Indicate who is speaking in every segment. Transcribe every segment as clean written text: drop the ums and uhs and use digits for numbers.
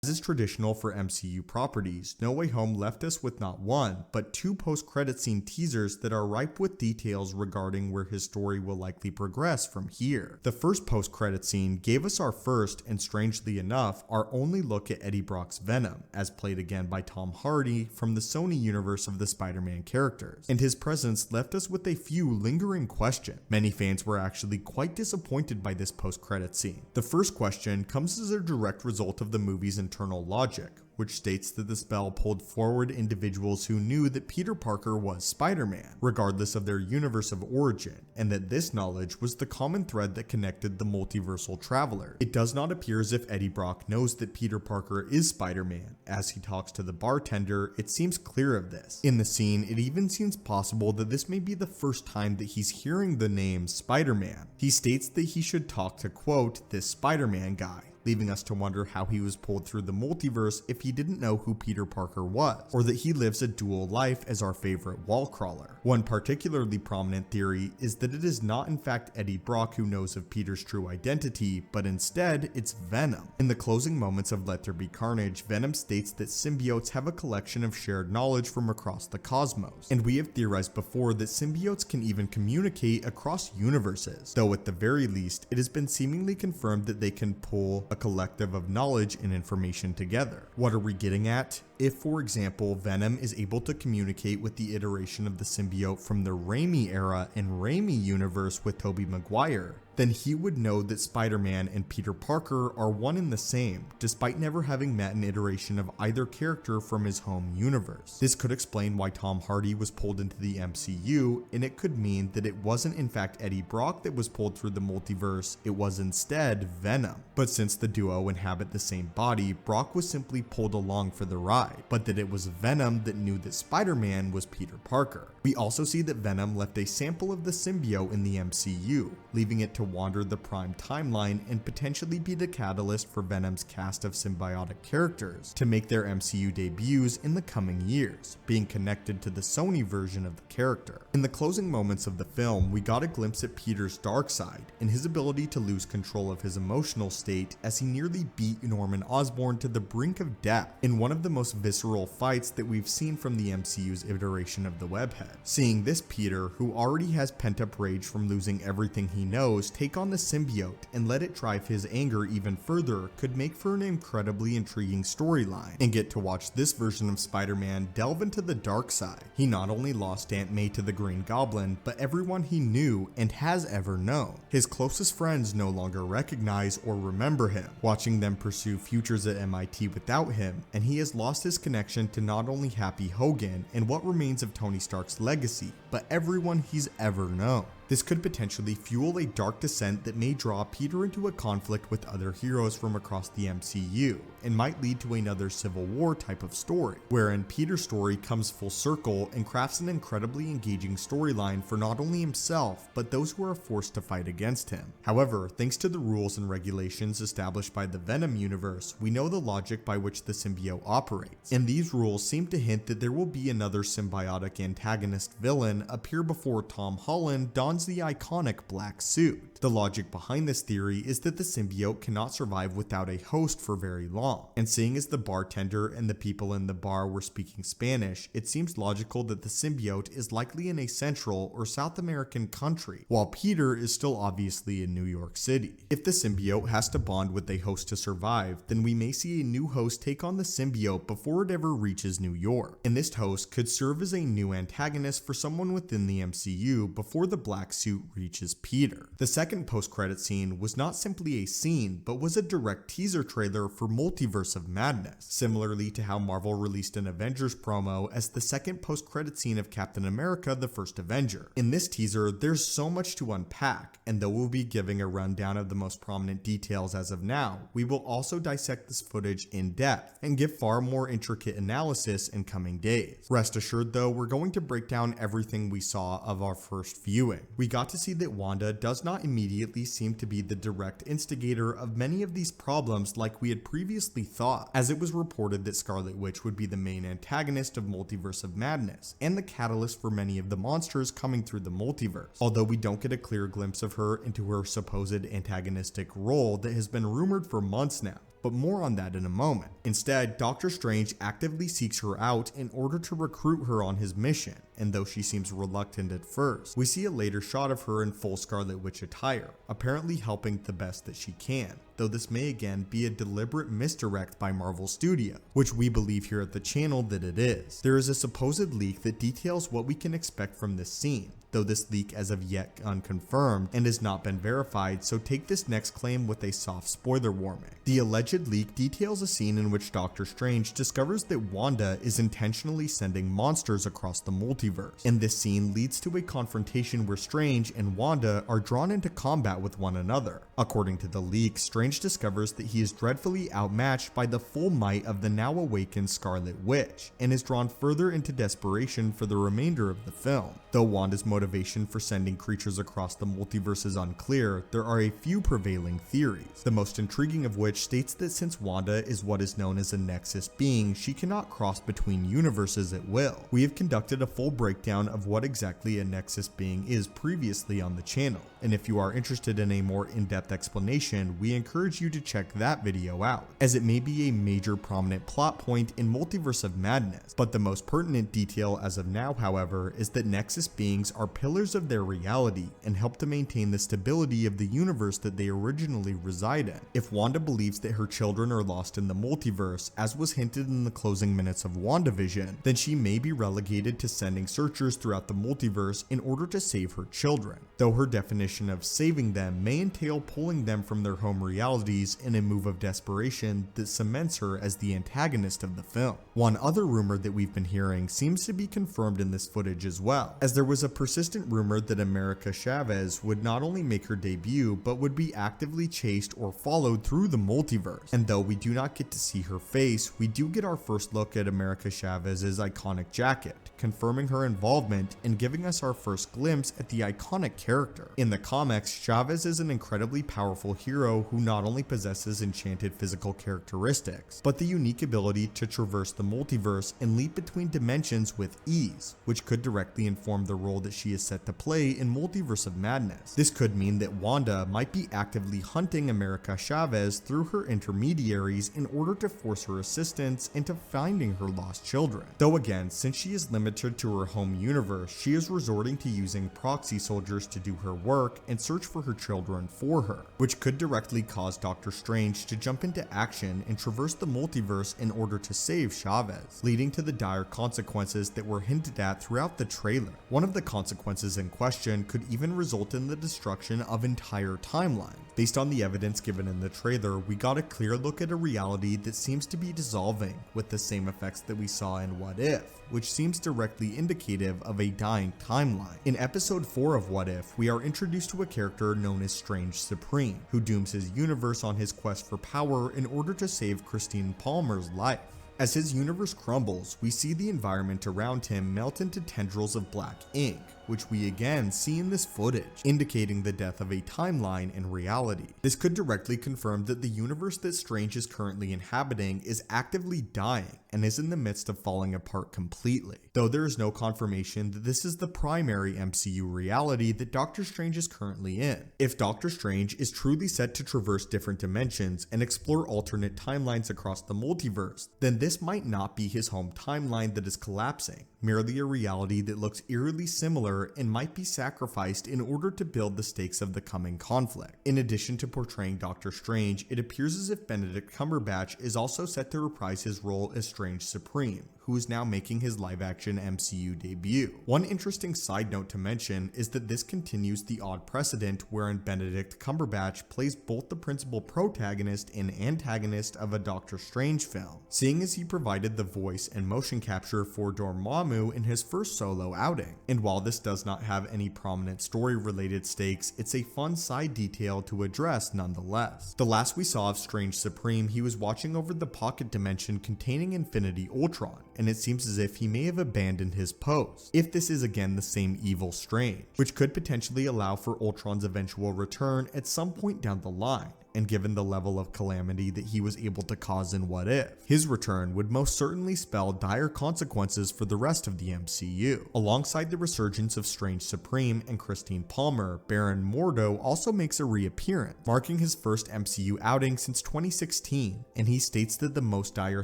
Speaker 1: As is traditional for MCU properties, No Way Home left us with not one, but two post-credit scene teasers that are ripe with details regarding where his story will likely progress from here. The first post-credit scene gave us our first, and strangely enough, our only look at Eddie Brock's Venom, as played again by Tom Hardy from the Sony universe of the Spider-Man characters, and his presence left us with a few lingering questions. Many fans were actually quite disappointed by this post-credit scene. The first question comes as a direct result of the movie's internal logic, which states that the spell pulled forward individuals who knew that Peter Parker was Spider-Man, regardless of their universe of origin, and that this knowledge was the common thread that connected the multiversal travelers. It does not appear as if Eddie Brock knows that Peter Parker is Spider-Man. As he talks to the bartender, it seems clear of this. In the scene, it even seems possible that this may be the first time that he's hearing the name Spider-Man. He states that he should talk to, quote, this Spider-Man guy, leaving us to wonder how he was pulled through the multiverse if he didn't know who Peter Parker was, or that he lives a dual life as our favorite wall crawler. One particularly prominent theory is that it is not in fact Eddie Brock who knows of Peter's true identity, but instead it's Venom. In the closing moments of Let There Be Carnage, Venom states that symbiotes have a collection of shared knowledge from across the cosmos, and we have theorized before that symbiotes can even communicate across universes, though at the very least, it has been seemingly confirmed that they can pull a collective of knowledge and information together. What are we getting at? If, for example, Venom is able to communicate with the iteration of the symbiote from the Raimi era and Raimi universe with Tobey Maguire, then he would know that Spider-Man and Peter Parker are one and the same, despite never having met an iteration of either character from his home universe. This could explain why Tom Hardy was pulled into the MCU, and it could mean that it wasn't in fact Eddie Brock that was pulled through the multiverse, it was instead Venom. But since the duo inhabit the same body, Brock was simply pulled along for the ride, but that it was Venom that knew that Spider-Man was Peter Parker. We also see that Venom left a sample of the symbiote in the MCU, leaving it to wander the Prime timeline and potentially be the catalyst for Venom's cast of symbiotic characters to make their MCU debuts in the coming years, being connected to the Sony version of the character. In the closing moments of the film, we got a glimpse at Peter's dark side and his ability to lose control of his emotional state as he nearly beat Norman Osborn to the brink of death in one of the most visceral fights that we've seen from the MCU's iteration of the Webhead. Seeing this Peter, who already has pent-up rage from losing everything he knows, take on the symbiote and let it drive his anger even further could make for an incredibly intriguing storyline, and get to watch this version of Spider-Man delve into the dark side. He not only lost Aunt May to the Green Goblin, but everyone he knew and has ever known. His closest friends no longer recognize or remember him, watching them pursue futures at MIT without him, and he has lost his connection to not only Happy Hogan and what remains of Tony Stark's legacy, but everyone he's ever known. This could potentially fuel a dark descent that may draw Peter into a conflict with other heroes from across the MCU, and might lead to another Civil War type of story, wherein Peter's story comes full circle and crafts an incredibly engaging storyline for not only himself, but those who are forced to fight against him. However, thanks to the rules and regulations established by the Venom universe, we know the logic by which the symbiote operates, and these rules seem to hint that there will be another symbiotic antagonist villain appear before Tom Holland dons the iconic black suit. The logic behind this theory is that the symbiote cannot survive without a host for very long, and seeing as the bartender and the people in the bar were speaking Spanish, it seems logical that the symbiote is likely in a Central or South American country, while Peter is still obviously in New York City. If the symbiote has to bond with a host to survive, then we may see a new host take on the symbiote before it ever reaches New York, and this host could serve as a new antagonist for someone within the MCU before the black suit reaches Peter. The second post-credit scene was not simply a scene, but was a direct teaser trailer for Multiverse of Madness, similarly to how Marvel released an Avengers promo as the second post-credit scene of Captain America: The First Avenger. In this teaser, there's so much to unpack, and though we'll be giving a rundown of the most prominent details as of now, we will also dissect this footage in depth and give far more intricate analysis in coming days. Rest assured though, we're going to break down everything we saw of our first viewing. We got to see that Wanda does not immediately seem to be the direct instigator of many of these problems like we had previously thought, as it was reported that Scarlet Witch would be the main antagonist of Multiverse of Madness, and the catalyst for many of the monsters coming through the multiverse, although we don't get a clear glimpse of her into her supposed antagonistic role that has been rumored for months now. but more on that in a moment. Instead, Doctor Strange actively seeks her out in order to recruit her on his mission, and though she seems reluctant at first, we see a later shot of her in full Scarlet Witch attire, apparently helping the best that she can, though this may again be a deliberate misdirect by Marvel Studios, which we believe here at the channel that it is. There is a supposed leak that details what we can expect from this scene, though this leak as of yet unconfirmed and has not been verified, so take this next claim with a soft spoiler warning. The alleged leak details a scene in which Doctor Strange discovers that Wanda is intentionally sending monsters across the multiverse, and this scene leads to a confrontation where Strange and Wanda are drawn into combat with one another. According to the leak, Strange discovers that he is dreadfully outmatched by the full might of the now awakened Scarlet Witch, and is drawn further into desperation for the remainder of the film. Though Wanda's motivation for sending creatures across the multiverse is unclear, there are a few prevailing theories, the most intriguing of which states that since Wanda is what is known as a Nexus being, she cannot cross between universes at will. We have conducted a full breakdown of what exactly a Nexus being is previously on the channel, and if you are interested in a more in-depth explanation, we encourage you to check that video out, as it may be a major prominent plot point in Multiverse of Madness. But the most pertinent detail as of now, however, is that Nexus beings are pillars of their reality and help to maintain the stability of the universe that they originally reside in. If Wanda believes that her children are lost in the multiverse, as was hinted in the closing minutes of WandaVision, then she may be relegated to sending searchers throughout the multiverse in order to save her children, though her definition of saving them may entail pulling them from their home realities in a move of desperation that cements her as the antagonist of the film. One other rumor that we've been hearing seems to be confirmed in this footage as well, as there was a persistent rumor that America Chavez would not only make her debut, but would be actively chased or followed through the multiverse. And though we do not get to see her face, we do get our first look at America Chavez's iconic jacket, confirming her involvement and giving us our first glimpse at the iconic character. In the comics, Chavez is an incredibly powerful hero who not only possesses enchanted physical characteristics, but the unique ability to traverse the multiverse and leap between dimensions with ease, which could directly inform the role that she is set to play in Multiverse of Madness. This could mean that Wanda might be actively hunting America Chavez through her intermediaries in order to force her assistance into finding her lost children. Though again, since she is limited to her home universe, she is resorting to using proxy soldiers to do her work and search for her children for her, which could directly cause Doctor Strange to jump into action and traverse the multiverse in order to save Chavez, leading to the dire consequences that were hinted at throughout the trailer. One of the consequences in question could even result in the destruction of entire timelines. Based on the evidence given in the trailer, we got a clear look at a reality that seems to be dissolving with the same effects that we saw in What If, which seems directly indicative of a dying timeline. In episode 4 of What If, we are introduced to a character known as Strange Supreme, who dooms his universe on his quest for power in order to save Christine Palmer's life. As his universe crumbles, we see the environment around him melt into tendrils of black ink, which we again see in this footage, indicating the death of a timeline in reality. This could directly confirm that the universe that Strange is currently inhabiting is actively dying and is in the midst of falling apart completely, though there is no confirmation that this is the primary MCU reality that Doctor Strange is currently in. If Doctor Strange is truly set to traverse different dimensions and explore alternate timelines across the multiverse, then this might not be his home timeline that is collapsing, merely a reality that looks eerily similar and might be sacrificed in order to build the stakes of the coming conflict. In addition to portraying Doctor Strange, it appears as if Benedict Cumberbatch is also set to reprise his role as Strange Supreme, who is now making his live-action MCU debut. One interesting side note to mention is that this continues the odd precedent wherein Benedict Cumberbatch plays both the principal protagonist and antagonist of a Doctor Strange film, seeing as he provided the voice and motion capture for Dormammu in his first solo outing. And while this does not have any prominent story-related stakes, it's a fun side detail to address nonetheless. The last we saw of Strange Supreme, he was watching over the pocket dimension containing Infinity Ultron, and it seems as if he may have abandoned his post, if this is again the same evil Strange, which could potentially allow for Ultron's eventual return at some point down the line. and given the level of calamity that he was able to cause in What If, his return would most certainly spell dire consequences for the rest of the MCU. Alongside the resurgence of Strange Supreme and Christine Palmer, Baron Mordo also makes a reappearance, marking his first MCU outing since 2016, and he states that the most dire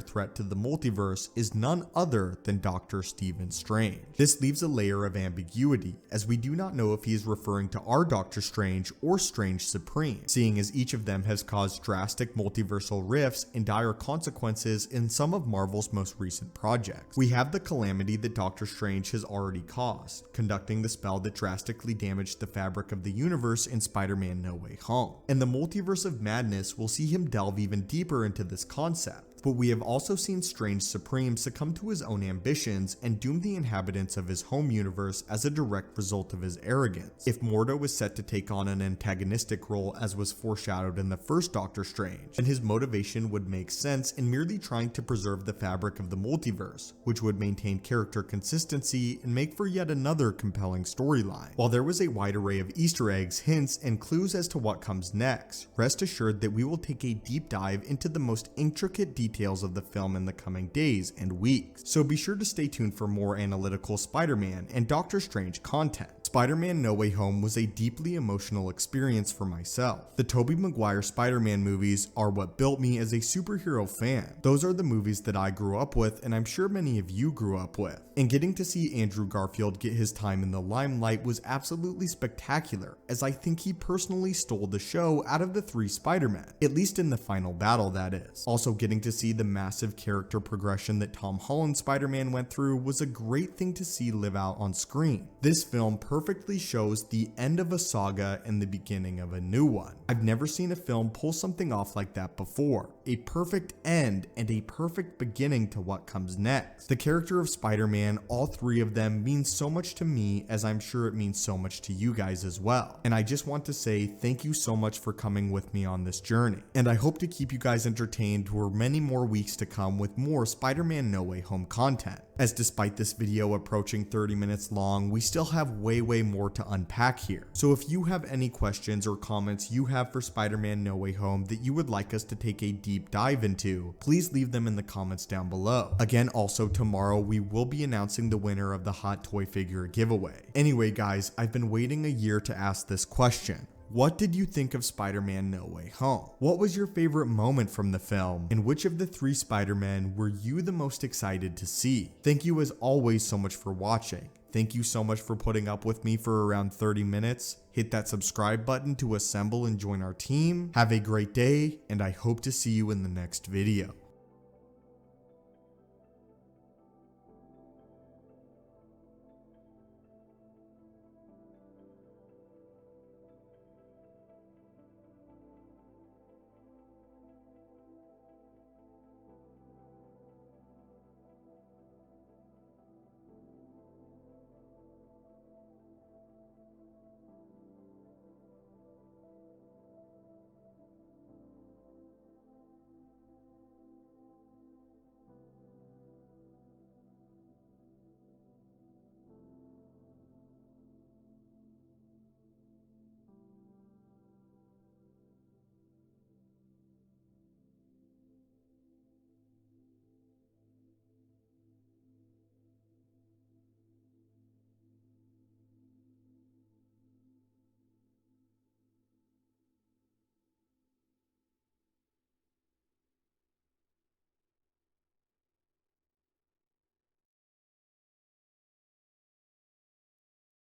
Speaker 1: threat to the multiverse is none other than Dr. Stephen Strange. This leaves a layer of ambiguity, as we do not know if he is referring to our Doctor Strange or Strange Supreme, seeing as each of them has caused drastic multiversal rifts and dire consequences in some of Marvel's most recent projects. We have the calamity that Doctor Strange has already caused, conducting the spell that drastically damaged the fabric of the universe in Spider-Man No Way Home. And the Multiverse of Madness will see him delve even deeper into this concept. But we have also seen Strange Supreme succumb to his own ambitions and doom the inhabitants of his home universe as a direct result of his arrogance. If Mordo was set to take on an antagonistic role as was foreshadowed in the first Doctor Strange, then his motivation would make sense in merely trying to preserve the fabric of the multiverse, which would maintain character consistency and make for yet another compelling storyline. While there was a wide array of Easter eggs, hints, and clues as to what comes next, rest assured that we will take a deep dive into the most intricate details of the film in the coming days and weeks, so be sure to stay tuned for more analytical Spider-Man and Doctor Strange content. Spider-Man No Way Home was a deeply emotional experience for myself. The Tobey Maguire Spider-Man movies are what built me as a superhero fan. Those are the movies that I grew up with, and I'm sure many of you grew up with. And getting to see Andrew Garfield get his time in the limelight was absolutely spectacular, as I think he personally stole the show out of the three Spider-Men, at least in the final battle, that is. Also, getting to see the massive character progression that Tom Holland's Spider-Man went through was a great thing to see live out on screen. This film perfectly shows the end of a saga and the beginning of a new one. I've never seen a film pull something off like that before. A perfect end and a perfect beginning to what comes next. The character of Spider-Man, all three of them, means so much to me, as I'm sure it means so much to you guys as well. And I just want to say thank you so much for coming with me on this journey. And I hope to keep you guys entertained for many more weeks to come with more Spider-Man No Way Home content. As despite this video approaching 30 minutes long, we still have way more to unpack here. So if you have any questions or comments you have for Spider-Man No Way Home that you would like us to take a deep dive into, please leave them in the comments down below. Again, also tomorrow we will be announcing the winner of the Hot Toy Figure giveaway. Anyway guys, I've been waiting a year to ask this question. What did you think of Spider-Man No Way Home? What was your favorite moment from the film? And which of the three Spider-Men were you the most excited to see? Thank you as always so much for watching. Thank you so much for putting up with me for around 30 minutes. Hit that subscribe button to assemble and join our team. Have a great day, and I hope to see you in the next video.